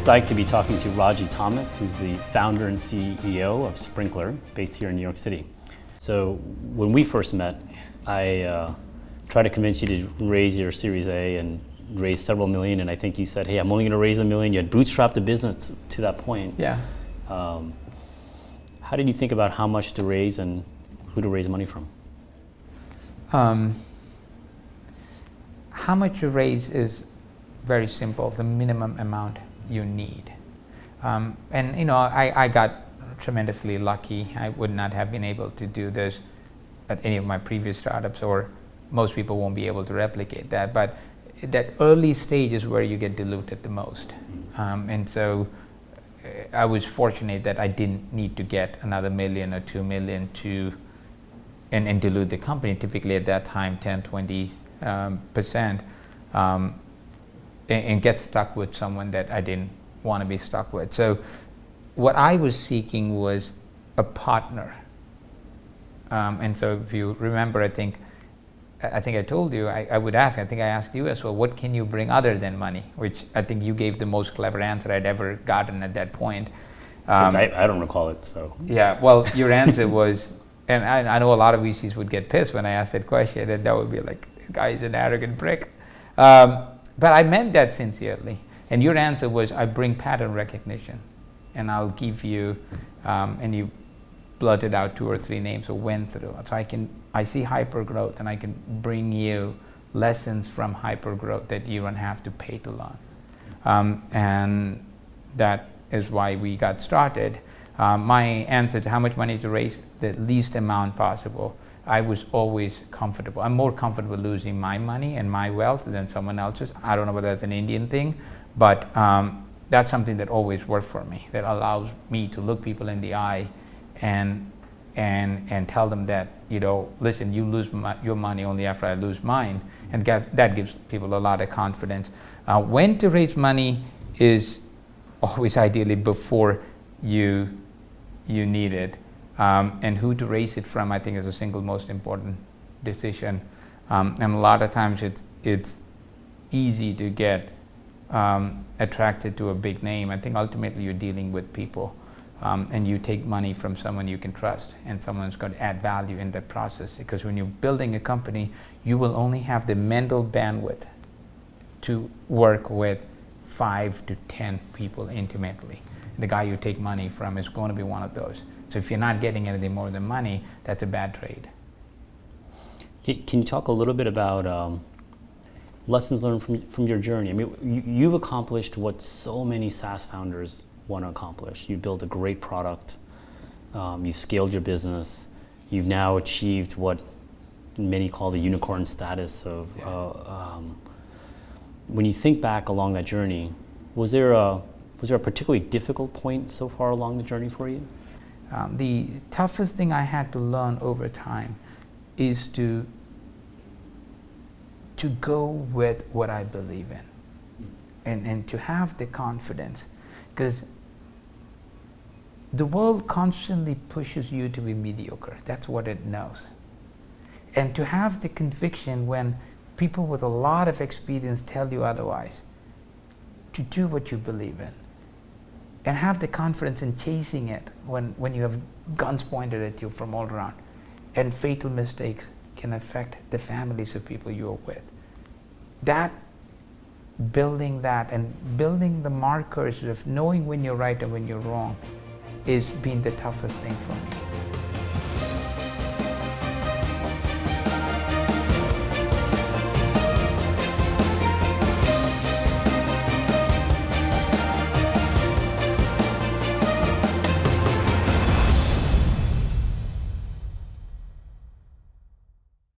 psyched to be talking to Ragy Thomas, who's the founder and CEO of Sprinkler, based here in New York City. So when we first met, I tried to convince you to raise your Series A and raise several million, and I think you said, hey, I'm only going to raise $1 million. You had bootstrapped the business to that point. Yeah. How did you think about how much to raise and who to raise money from? How much you raise is very simple, the minimum amount you need. And you know, I got tremendously lucky. I would not have been able to do this at any of my previous startups, or most people won't be able to replicate that. But that early stage is where you get diluted the most. And so I was fortunate that I didn't need to get another $1 million or $2 million and dilute the company. Typically at that time, 10-20%. And get stuck with someone that I didn't want to be stuck with. So what I was seeking was a partner. And so if you remember, I think I told you, I would ask, I think I asked you as well, what can you bring other than money? Which I think you gave the most clever answer I'd ever gotten at that point. I don't recall it, so. Yeah, well, your answer was, and I know a lot of VCs would get pissed when I asked that question, and that would be like, the guy's an arrogant prick. But I meant that sincerely. And your answer was, I bring pattern recognition, and I'll give you, and you blurted out 2 or 3 names or went through. So I see hypergrowth, and I can bring you lessons from hypergrowth that you don't have to pay to learn. And that is why we got started. My answer to how much money to raise, the least amount possible. I was always comfortable. I'm more comfortable losing my money and my wealth than someone else's. I don't know whether that's an Indian thing, but that's something that always worked for me, that allows me to look people in the eye and tell them that, you know, listen, you lose your money only after I lose mine, and that gives people a lot of confidence. When to raise money is always ideally before you need it. And who to raise it from, I think, is the single most important decision. And a lot of times it's easy to get attracted to a big name. I think ultimately you're dealing with people, and you take money from someone you can trust, and someone's going to add value in that process. Because when you're building a company, you will only have the mental bandwidth to work with 5 to 10 people intimately. The guy you take money from is going to be one of those. So if you're not getting anything more than money, that's a bad trade. Can you talk a little bit about lessons learned from your journey? I mean, you've accomplished what so many SaaS founders want to accomplish. You built a great product. You've scaled your business. You've now achieved what many call the unicorn status of. Yeah. When you think back along that journey, was there a particularly difficult point so far along the journey for you? The toughest thing I had to learn over time is to go with what I believe in, and to have the confidence, because the world constantly pushes you to be mediocre. That's what it knows. And to have the conviction when people with a lot of experience tell you otherwise, to do what you believe in. And have the confidence in chasing it when you have guns pointed at you from all around. And fatal mistakes can affect the families of people you're with. Building that and building the markers of knowing when you're right and when you're wrong is been the toughest thing for me.